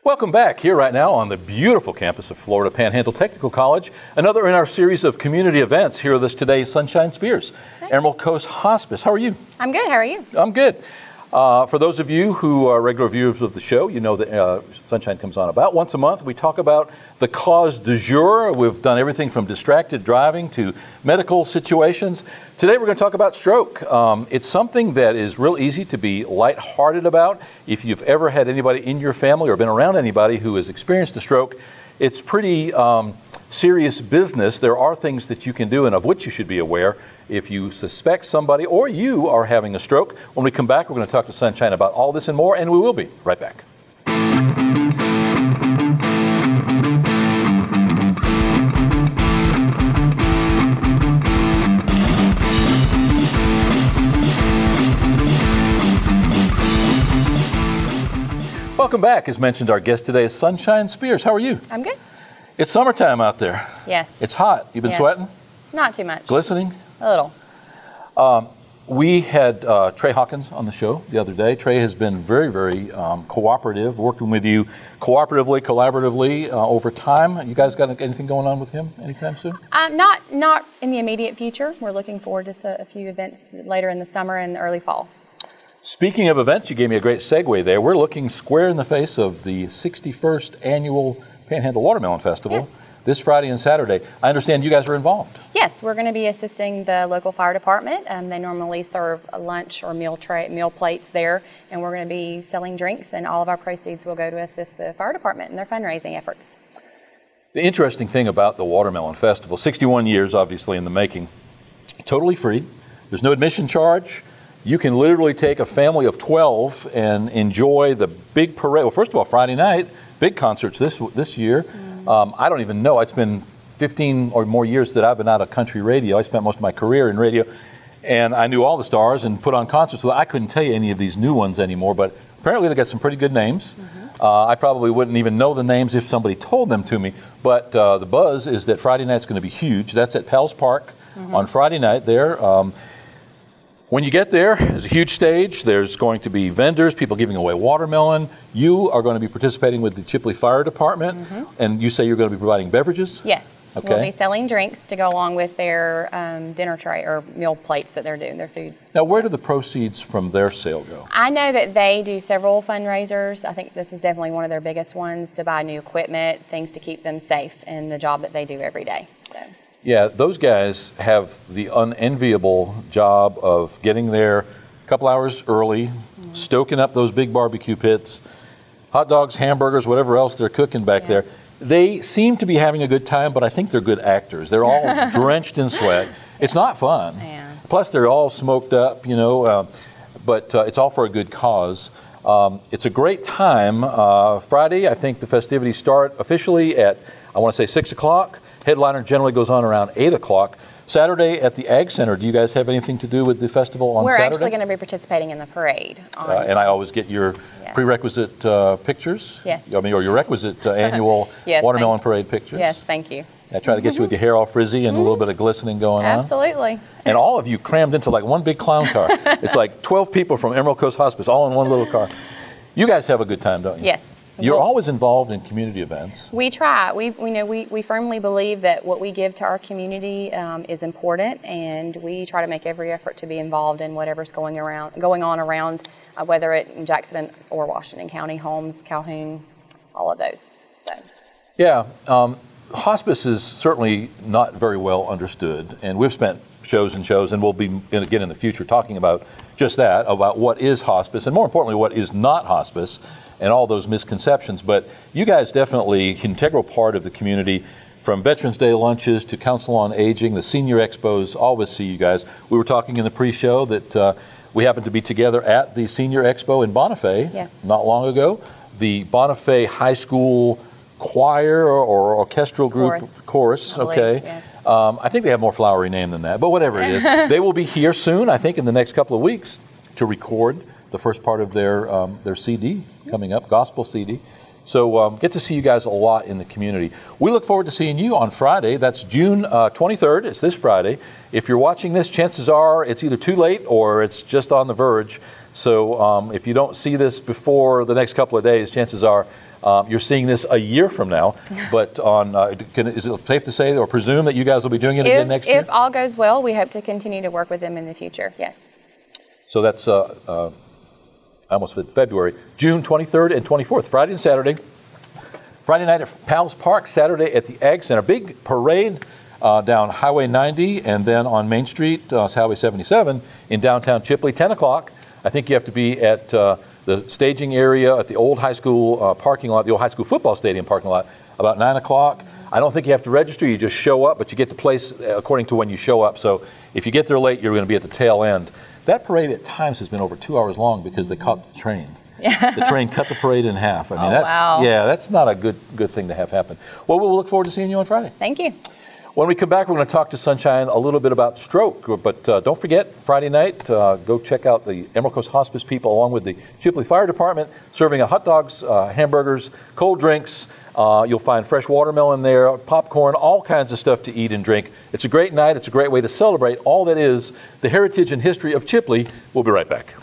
Welcome back here right now on the beautiful campus of Florida Panhandle Technical College. Another in our series of community events. Here with us today is Sunshine Speers, Emerald Coast Hospice. How are you? I'm good. How are you? I'm good. For those of you who are regular viewers of the show, you know that Sunshine comes on about once a month. We talk about the cause du jour. We've done everything from distracted driving to medical situations. Today we're going to talk about stroke. It's something that is real easy to be lighthearted about. If you've ever had anybody in your family or been around anybody who has experienced a stroke, it's pretty serious business. There are things that you can do and of which you should be aware if you suspect somebody or you are having a stroke. When we come back, we're going to talk to Sunshine about all this and more, and we will be right back. Welcome back. As mentioned, our guest today is Sunshine Speers. How are you? I'm good. It's summertime out there. Yes. It's hot. You've been sweating? Not too much. Glistening? A little. We had Trey Hawkins on the show the other day. Trey has been very, very cooperative, working with you collaboratively over time. You guys got anything going on with him anytime soon? Not in the immediate future. We're looking forward to a few events later in the summer and early fall. Speaking of events, you gave me a great segue there. We're looking square in the face of the 61st Annual Panhandle Watermelon Festival. Yes. This Friday and Saturday. I understand you guys are involved. Yes, we're going to be assisting the local fire department. They normally serve a lunch or meal plates there, and we're going to be selling drinks, and all of our proceeds will go to assist the fire department in their fundraising efforts. The interesting thing about the Watermelon Festival, 61 years obviously in the making, totally free. There's no admission charge. You can literally take a family of 12 and enjoy the big parade. Well, first of all, Friday night, big concerts this year. I don't even know. It's been 15 or more years that I've been out of country radio. I spent most of my career in radio, and I knew all the stars and put on concerts. Well, I couldn't tell you any of these new ones anymore, but apparently they got some pretty good names. I probably wouldn't even know the names if somebody told them to me, but the buzz is that Friday night's going to be huge. That's at Pals Park on Friday night there. When you get there, there's a huge stage. There's going to be vendors, people giving away watermelon. You are going to be participating with the Chipley Fire Department, and you say you're going to be providing beverages? Yes. Okay. We'll be selling drinks to go along with their dinner tray or meal plates that they're doing, their food. Now, where do the proceeds from their sale go? I know that they do several fundraisers. I think this is definitely one of their biggest ones, to buy new equipment, things to keep them safe in the job that they do every day. So. Yeah, those guys have the unenviable job of getting there a couple hours early, stoking up those big barbecue pits, hot dogs, hamburgers, whatever else they're cooking back there. They seem to be having a good time, but I think they're good actors. They're all drenched in sweat. It's not fun. Yeah. Plus, they're all smoked up, but it's all for a good cause. It's a great time. Friday, I think the festivities start officially at, I want to say 6 o'clock. Headliner generally goes on around 8 o'clock. Saturday at the Ag Center, do you guys have anything to do with the festival on Saturday? We're actually going to be participating in the parade. And I always get your prerequisite pictures. Yes. Or your requisite annual Watermelon Parade pictures. Yes, thank you. I try to get you with your hair all frizzy and a little bit of glistening going on. Absolutely. And all of you crammed into like one big clown car. It's like 12 people from Emerald Coast Hospice all in one little car. You guys have a good time, don't you? Yes. You're always involved in community events. We try. We firmly believe that what we give to our community is important, and we try to make every effort to be involved in whatever's going on around, whether it's in Jackson or Washington County, Holmes, Calhoun, all of those. So. Yeah, hospice is certainly not very well understood, and we've spent shows and shows, and we'll be again in the future talking about just that, about what is hospice, and more importantly, what is not hospice, and all those misconceptions. But you guys definitely integral part of the community, from Veterans Day lunches to Council on Aging, the senior expos, always see you guys. We were talking in the pre-show that we happened to be together at the senior expo in Bonifay not long ago. The Bonifay High School choir or orchestral group, chorus, okay. Yes. I think they have more flowery name than that, but whatever it is. They will be here soon, I think in the next couple of weeks, to record the first part of their CD coming up, gospel CD. So get to see you guys a lot in the community. We look forward to seeing you on Friday. That's June 23rd. It's this Friday. If you're watching this, chances are it's either too late or it's just on the verge. So if you don't see this before the next couple of days, chances are You're seeing this a year from now, but is it safe to say or presume that you guys will be doing it again next year? If all goes well, we hope to continue to work with them in the future, yes. So that's I almost said February, June 23rd and 24th, Friday and Saturday. Friday night at Palace Park, Saturday at the Ag Center. Big parade down Highway 90 and then on Main Street, Highway 77 in downtown Chipley, 10 o'clock. I think you have to be at the staging area at the old high school parking lot, the old high school football stadium parking lot, about 9 o'clock. I don't think you have to register, you just show up, but you get the place according to when you show up. So if you get there late, you're going to be at the tail end. That parade at times has been over 2 hours long because they caught the train. The train cut the parade in half. I mean, that's not a good thing to have happen. Well, we'll look forward to seeing you on Friday. Thank you. When we come back, we're going to talk to Sunshine a little bit about stroke. But don't forget, Friday night, go check out the Emerald Coast Hospice people along with the Chipley Fire Department serving hot dogs, hamburgers, cold drinks. You'll find fresh watermelon there, popcorn, all kinds of stuff to eat and drink. It's a great night. It's a great way to celebrate all that is the heritage and history of Chipley. We'll be right back.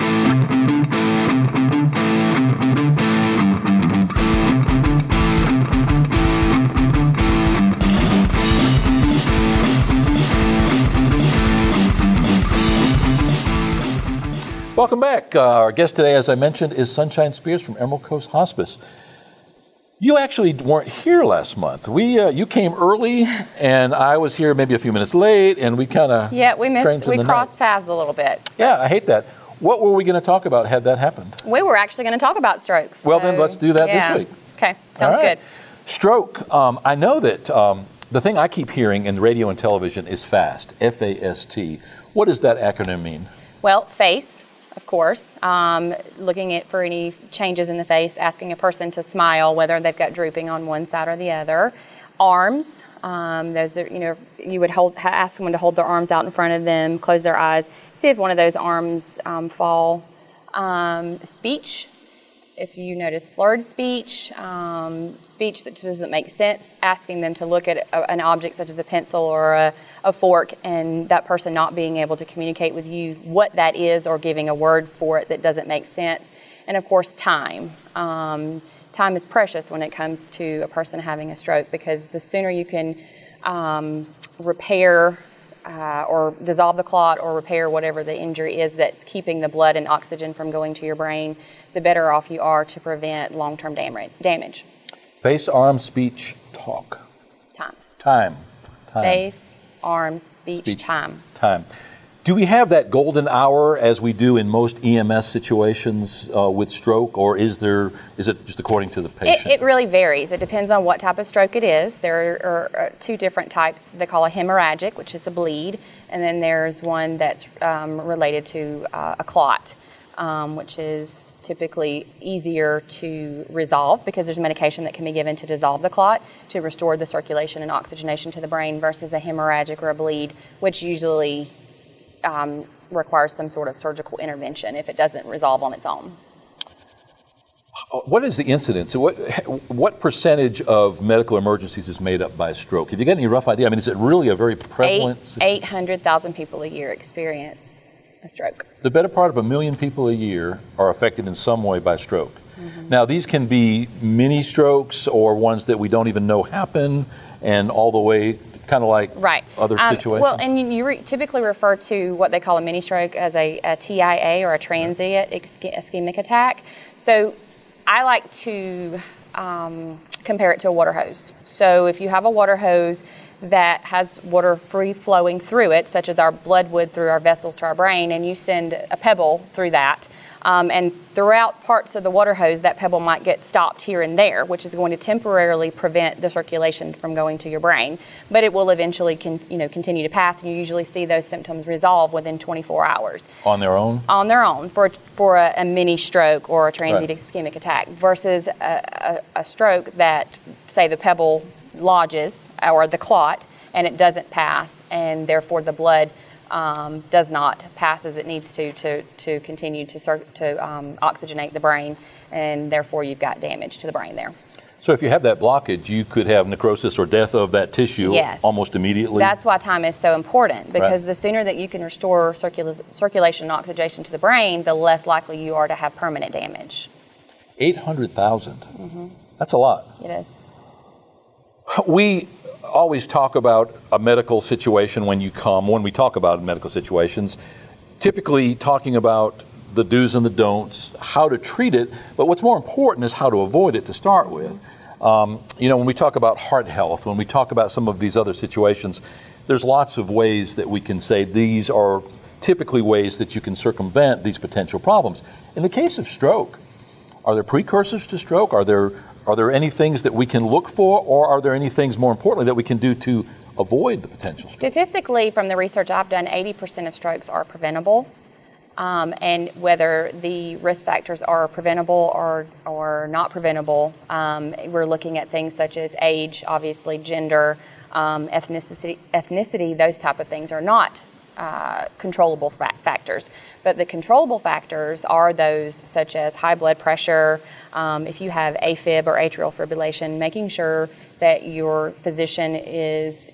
Welcome back. Our guest today, as I mentioned, is Sunshine Speers from Emerald Coast Hospice. You actually weren't here last month. You came early, and I was here maybe a few minutes late, and we kind of we crossed paths a little bit. So. Yeah, I hate that. What were we going to talk about had that happened? We were actually going to talk about strokes. Well, then let's do that this week. Okay, sounds good. Stroke. I know that the thing I keep hearing in radio and television is FAST, F-A-S-T. What does that acronym mean? Well, face. Of course, looking for any changes in the face, asking a person to smile, whether they've got drooping on one side or the other. Arms, those are, you would ask someone to hold their arms out in front of them, close their eyes, see if one of those arms fall. Speech, if you notice slurred speech, speech that just doesn't make sense, asking them to look at an object such as a pencil or a fork and that person not being able to communicate with you what that is or giving a word for it that doesn't make sense. And of course, time. Time is precious when it comes to a person having a stroke because the sooner you can repair or dissolve the clot or repair whatever the injury is that's keeping the blood and oxygen from going to your brain, the better off you are to prevent long-term damage. Face, arms, speech, talk. Time. Face, arms, speech, time. Do we have that golden hour as we do in most EMS situations with stroke, or is it just according to the patient? It really varies. It depends on what type of stroke it is. There are two different types. They call a hemorrhagic, which is the bleed, and then there's one that's related to a clot, which is typically easier to resolve because there's medication that can be given to dissolve the clot to restore the circulation and oxygenation to the brain versus a hemorrhagic or a bleed, which usually requires some sort of surgical intervention if it doesn't resolve on its own. What is the incidence? What percentage of medical emergencies is made up by stroke? Have you got any rough idea? I mean, is it really a very prevalent? 800,000 people a year experience a stroke. The better part of 1 million people a year are affected in some way by stroke. Mm-hmm. Now, these can be mini strokes or ones that we don't even know happen, and all the way kind of like other situations. Well, and you typically refer to what they call a mini stroke as a TIA or a transient ischemic attack. So I like to compare it to a water hose. So if you have a water hose that has water free flowing through it, such as our blood would through our vessels to our brain, and you send a pebble through that, and throughout parts of the water hose, that pebble might get stopped here and there, which is going to temporarily prevent the circulation from going to your brain. But it will eventually continue to pass, and you usually see those symptoms resolve within 24 hours. On their own? On their own, for a mini stroke or a transient ischemic attack, versus a stroke that, say, the pebble lodges, or the clot, and it doesn't pass, and therefore the blood does not pass as it needs to continue to oxygenate the brain, and therefore you've got damage to the brain there. So if you have that blockage, you could have necrosis or death of that tissue almost immediately? That's why time is so important, because the sooner that you can restore circulation and oxygenation to the brain, the less likely you are to have permanent damage. 800,000. Mm-hmm. That's a lot. It is. We always talk about a medical situation when we talk about medical situations, typically talking about the do's and the don'ts, how to treat it, but what's more important is how to avoid it to start with. When we talk about heart health, when we talk about some of these other situations, there's lots of ways that we can say these are typically ways that you can circumvent these potential problems. In the case of stroke, are there precursors to stroke? Are there any things that we can look for, or are there any things, more importantly, that we can do to avoid the potential stroke? Statistically, from the research I've done, 80% of strokes are preventable. And whether the risk factors are preventable or not preventable, we're looking at things such as age, obviously gender, ethnicity, those type of things are not controllable factors. But the controllable factors are those such as high blood pressure, if you have AFib or atrial fibrillation, making sure that your physician is,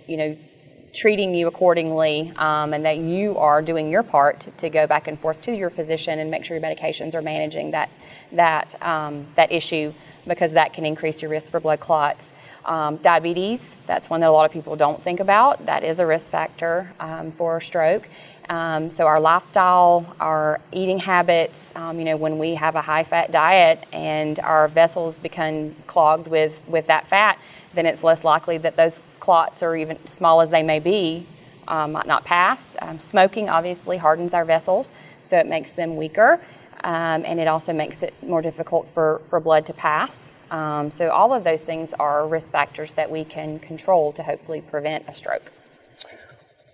treating you accordingly, and that you are doing your part to go back and forth to your physician and make sure your medications are managing that issue, because that can increase your risk for blood clots. Diabetes, that's one that a lot of people don't think about. That is a risk factor for stroke. So our lifestyle, our eating habits, when we have a high-fat diet and our vessels become clogged with that fat, then it's less likely that those clots, or even small as they may be, might not pass. Smoking obviously hardens our vessels, so it makes them weaker, and it also makes it more difficult for blood to pass. So all of those things are risk factors that we can control to hopefully prevent a stroke.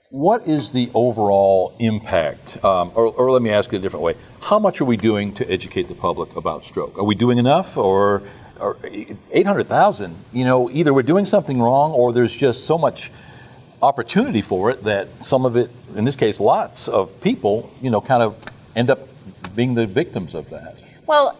What is the overall impact, or let me ask it a different way, how much are we doing to educate the public about stroke? Are we doing enough, or 800,000, either we're doing something wrong or there's just so much opportunity for it that some of it, in this case, lots of people, kind of end up being the victims of that? Well,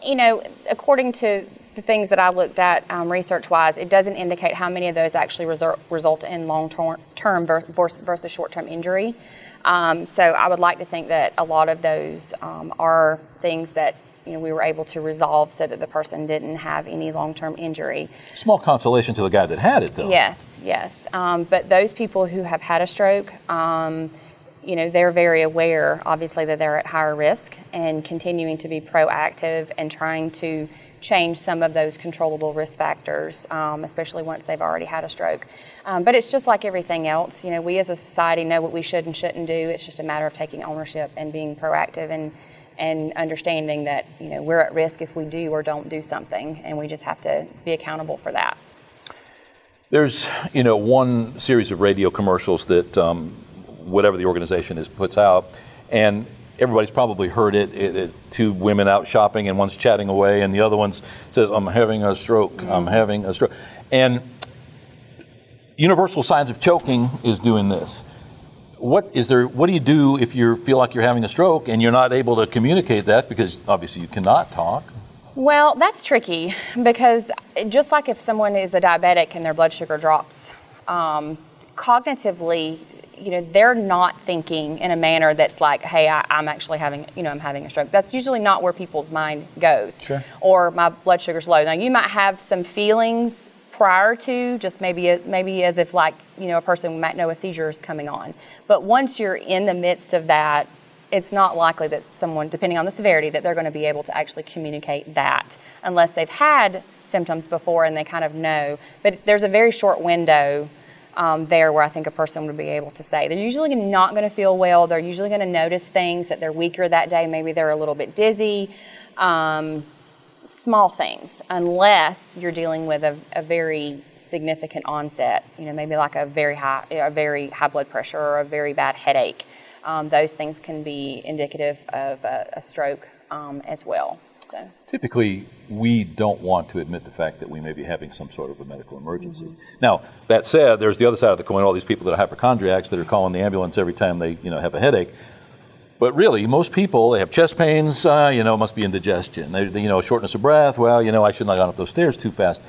according to the things that I looked at research-wise, it doesn't indicate how many of those actually result in long-term versus short-term injury. So I would like to think that a lot of those are things that we were able to resolve so that the person didn't have any long-term injury. Small consolation to the guy that had it, though. Yes. But those people who have had a stroke, they're very aware, obviously, that they're at higher risk, and continuing to be proactive and trying to change some of those controllable risk factors, especially once they've already had a stroke. But it's just like everything else. We as a society know what we should and shouldn't do. It's just a matter of taking ownership and being proactive and understanding that we're at risk if we do or don't do something, and we just have to be accountable for that. There's one series of radio commercials that whatever the organization is puts out, and everybody's probably heard it. Two women out shopping, and one's chatting away, and the other one says, "I'm having a stroke. Mm-hmm. I'm having a stroke." And universal signs of choking is doing this. What do you do if you feel like you're having a stroke and you're not able to communicate that, because obviously you cannot talk? Well, that's tricky, because just like if someone is a diabetic and their blood sugar drops, cognitively, they're not thinking in a manner that's like, hey, I'm actually having, I'm having a stroke. That's usually not where people's mind goes. Sure. Or my blood sugar's low. Now, you might have some feelings prior to, just maybe as if like, a person might know a seizure is coming on. But once you're in the midst of that, it's not likely that someone, depending on the severity, that they're going to be able to actually communicate that unless they've had symptoms before and they kind of know. But there's a very short window there where I think a person would be able to say. They're usually not going to feel well. They're usually going to notice things, that they're weaker that day. Maybe they're a little bit dizzy. Small things, unless you're dealing with a very significant onset, maybe like a very high blood pressure or a very bad headache. Those things can be indicative of a stroke as well. So. Typically, we don't want to admit the fact that we may be having some sort of a medical emergency. Mm-hmm. Now, that said, there's the other side of the coin, all these people that are hypochondriacs that are calling the ambulance every time they have a headache. But really, most people, they have chest pains, must be indigestion. They shortness of breath, I shouldn't have gone up those stairs too fast.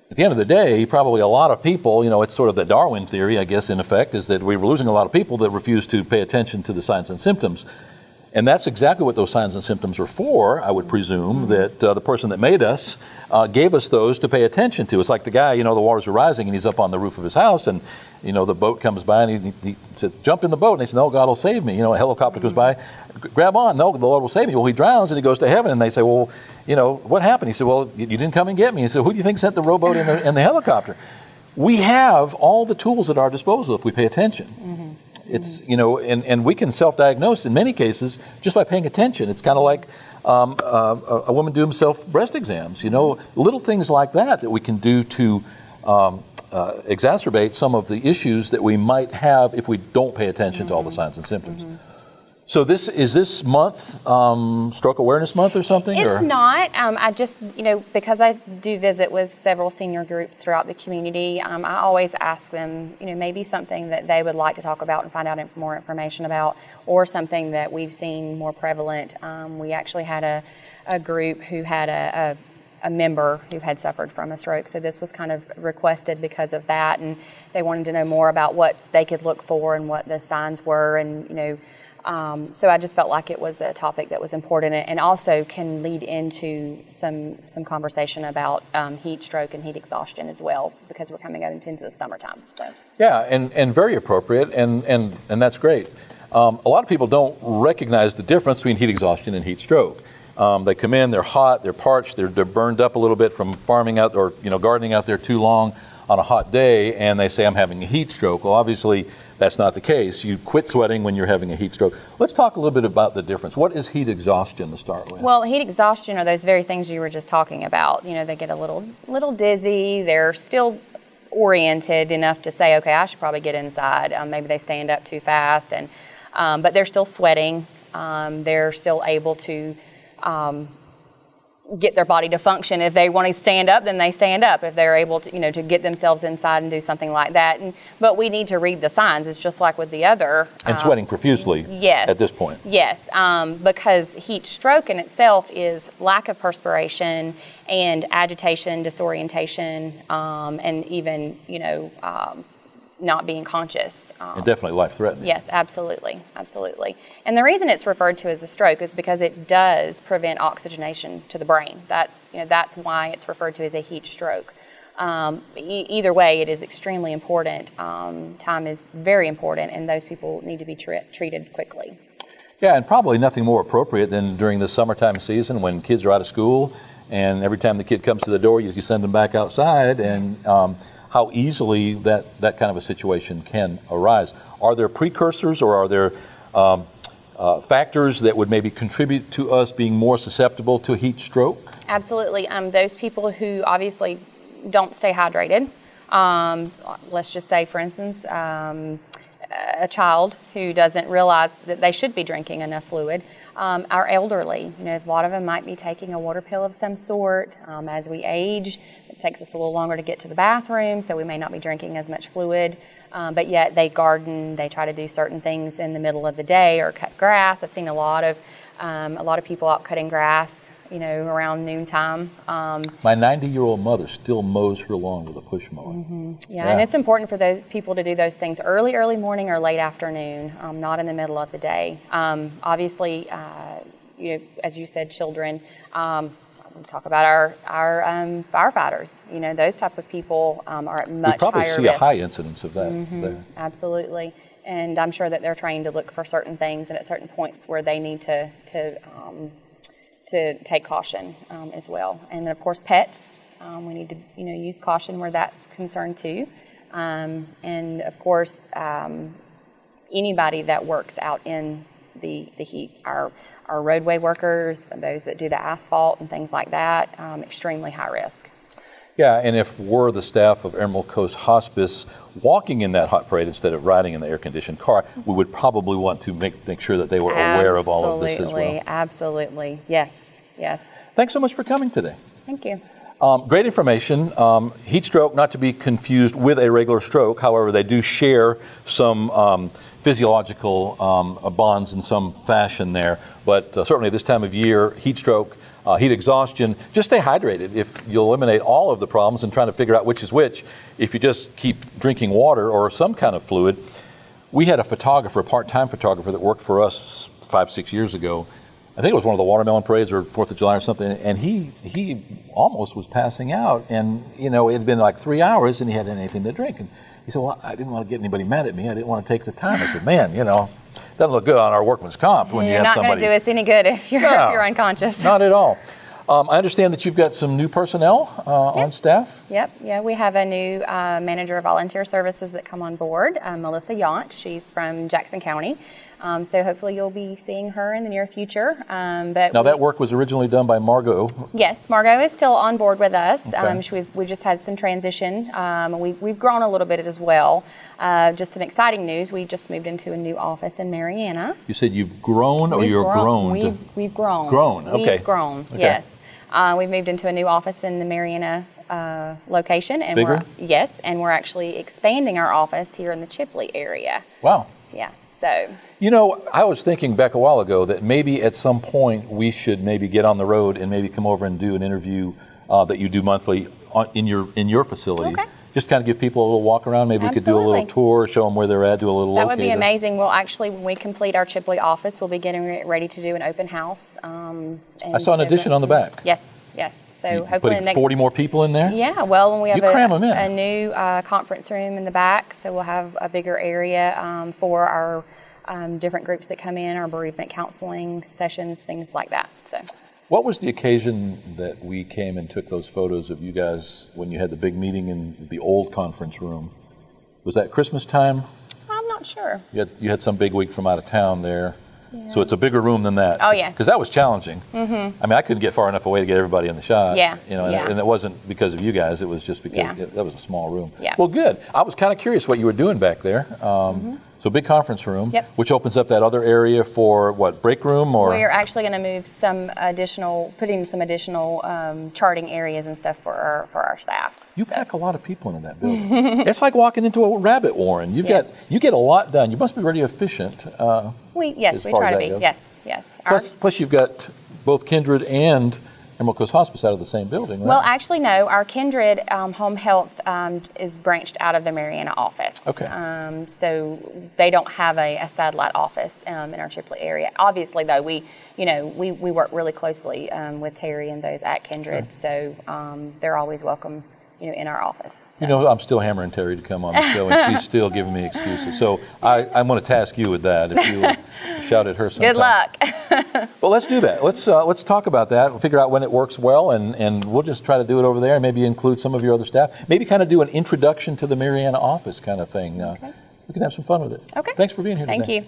At the end of the day, probably a lot of people, it's sort of the Darwin theory, I guess, in effect, is that we were losing a lot of people that refuse to pay attention to the signs and symptoms. And that's exactly what those signs and symptoms are for, I would presume, that the person that made us gave us those to pay attention to. It's like the guy, the waters are rising and he's up on the roof of his house and, the boat comes by and he says, jump in the boat. And he says, no, God will save me. A helicopter goes by, grab on. No, the Lord will save me. Well, he drowns and he goes to heaven and they say, well, what happened? He said, well, you didn't come and get me. He said, who do you think sent the rowboat and the helicopter? We have all the tools at our disposal if we pay attention. It's, and we can self-diagnose in many cases just by paying attention. It's kind of like a woman doing self-breast exams, little things like that we can do to exacerbate some of the issues that we might have if we don't pay attention to all the signs and symptoms. So is this month Stroke Awareness Month or something? It's not. I just, because I do visit with several senior groups throughout the community, I always ask them, maybe something that they would like to talk about and find out more information about, or something that we've seen more prevalent. We actually had a group who had a member who had suffered from a stroke, so this was kind of requested because of that, and they wanted to know more about what they could look for and what the signs were, and so I just felt like it was a topic that was important and also can lead into some conversation about heat stroke and heat exhaustion as well, because we're coming out into the summertime. So yeah, and very appropriate, and that's great. A lot of people don't recognize the difference between heat exhaustion and heat stroke. They come in, they're hot, they're parched, they're burned up a little bit from farming out or gardening out there too long on a hot day, and they say, I'm having a heat stroke. Well, obviously, that's not the case. You quit sweating when you're having a heat stroke. Let's talk a little bit about the difference. What is heat exhaustion to start with? Well, heat exhaustion are those very things you were just talking about. They get a little dizzy. They're still oriented enough to say, okay, I should probably get inside. Maybe they stand up too fast, but they're still sweating. They're still able to get their body to function. If they want to stand up, then they stand up. If they're able to, to get themselves inside and do something like that. But we need to read the signs. It's just like with the other. And sweating profusely. Yes. At this point. Yes, because heat stroke in itself is lack of perspiration and agitation, disorientation, and even, not being conscious. And definitely life-threatening. Yes, absolutely. And the reason it's referred to as a stroke is because it does prevent oxygenation to the brain. That's why it's referred to as a heat stroke. Either way, it is extremely important. Time is very important, and those people need to be treated quickly. Yeah, and probably nothing more appropriate than during the summertime season when kids are out of school, and every time the kid comes to the door, you send them back outside, and how easily that kind of a situation can arise. Are there precursors, or are there factors that would maybe contribute to us being more susceptible to heat stroke? Absolutely. Those people who obviously don't stay hydrated, let's just say, for instance, a child who doesn't realize that they should be drinking enough fluid. Our elderly, a lot of them might be taking a water pill of some sort. As we age, it takes us a little longer to get to the bathroom, so we may not be drinking as much fluid. But yet they garden, they try to do certain things in the middle of the day or cut grass. I've seen a lot of people out cutting grass, around noontime. My 90-year-old mother still mows her lawn with a push mower. Mm-hmm. Yeah, and it's important for those people to do those things early morning or late afternoon, not in the middle of the day. Obviously, as you said, children. We talk about our firefighters. Those type of people are at much higher risk. We probably see a high incidence of that. Mm-hmm. Absolutely. And I'm sure that they're trained to look for certain things and at certain points where they need to take caution as well. And then, of course, pets. We need to use caution where that's concerned too. And of course, anybody that works out in the heat, our roadway workers, those that do the asphalt and things like that, extremely high risk. Yeah, and if we're the staff of Emerald Coast Hospice walking in that hot parade instead of riding in the air-conditioned car, we would probably want to make sure that they were aware of all of this as well. Absolutely. Yes. Thanks so much for coming today. Thank you. Great information. Heat stroke, not to be confused with a regular stroke. However, they do share some physiological bonds in some fashion there. But certainly this time of year, heat stroke, heat exhaustion, just stay hydrated. If you eliminate all of the problems and trying to figure out which is which, if you just keep drinking water or some kind of fluid. We had a photographer, a part-time photographer that worked for us 5-6 years ago. I think it was one of the watermelon parades or 4th of July or something, and he almost was passing out, and it had been like 3 hours, and he hadn't had anything to drink. And he said, well, I didn't want to get anybody mad at me. I didn't want to take the time. I said, man, doesn't look good on our workman's comp when you have somebody. You're not going to do us any good if you're unconscious. Not at all. I understand that you've got some new personnel on staff. Yep. Yeah, we have a new manager of volunteer services that come on board, Melissa Yount. She's from Jackson County. So hopefully you'll be seeing her in the near future. That work was originally done by Margot. Yes, Margot is still on board with us. Okay. We've just had some transition. We've grown a little bit as well. Just some exciting news. We just moved into a new office in Marianna. You said you've grown or you're grown? We've grown. Grown, okay. We've grown, okay. Yes. We've moved into a new office in the Marianna location. And Bigger? And we're actually expanding our office here in the Chipley area. Wow. Yeah, so. I was thinking back a while ago that maybe at some point we should maybe get on the road and maybe come over and do an interview that you do monthly in your facility. Okay. Just kind of give people a little walk around. Maybe we could do a little tour, show them where they're at, do a little That would be locator. amazing. We'll actually, when we complete our Chipley office, we'll be getting ready to do an open house. I saw an addition on the back. Yes. So hopefully putting 40 more people in there? Yeah, well, when we have cram 'em in. a new conference room in the back, so we'll have a bigger area for our different groups that come in, our bereavement counseling sessions, things like that. So. What was the occasion that we came and took those photos of you guys when you had the big meeting in the old conference room? Was that Christmas time? I'm not sure. You had some big week from out of town there. Yeah. So it's a bigger room than that. Oh, yes. Because that was challenging. Mm-hmm. I mean, I couldn't get far enough away to get everybody in the shot. Yeah. And it wasn't because of you guys. It was just because that was a small room. Yeah. Well, good. I was kind of curious what you were doing back there. So big conference room, Yep. which opens up that other area for what, break room or? We're actually going to move putting some additional charting areas and stuff for our staff. You pack a lot of people into that building. It's like walking into a rabbit warren. You Yes. get a lot done. You must be very efficient. We as far try as to that be. goes. Yes. Plus you've got both Kindred and Emerald Coast Hospice out of the same building, right? Well, actually, no. Our Kindred Home Health is branched out of the Marianna office. Okay. So they don't have a satellite office in our Chipley area. Obviously, though, we work really closely with Terry and those at Kindred, so they're always welcome, in our office. So. I'm still hammering Terry to come on the show, and she's still giving me excuses. So I'm going to task you with that if you will shout at her sometime. Good luck. Well, let's do that. Let's talk about that. We'll figure out when it works well, and we'll just try to do it over there, and maybe include some of your other staff. Maybe kind of do an introduction to the Marianna office kind of thing. Okay. We can have some fun with it. Okay. Thanks for being here today. Thank you.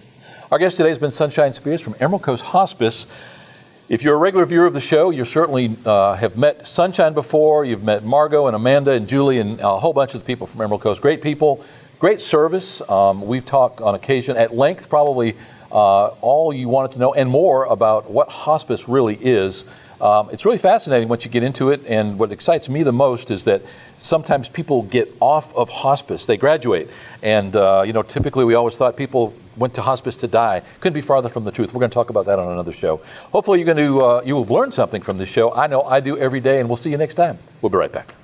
Our guest today has been Sunshine Speers from Emerald Coast Hospice. If you're a regular viewer of the show, you certainly have met Sunshine before. You've met Margot and Amanda and Julie and a whole bunch of the people from Emerald Coast. Great people, great service. We've talked on occasion at length, probably all you wanted to know and more about what hospice really is. It's really fascinating once you get into it, and what excites me the most is that sometimes people get off of hospice. They graduate, and typically we always thought people went to hospice to die. Couldn't be farther from the truth. We're going to talk about that on another show. Hopefully you will have learned something from this show. I know I do every day, and we'll see you next time. We'll be right back.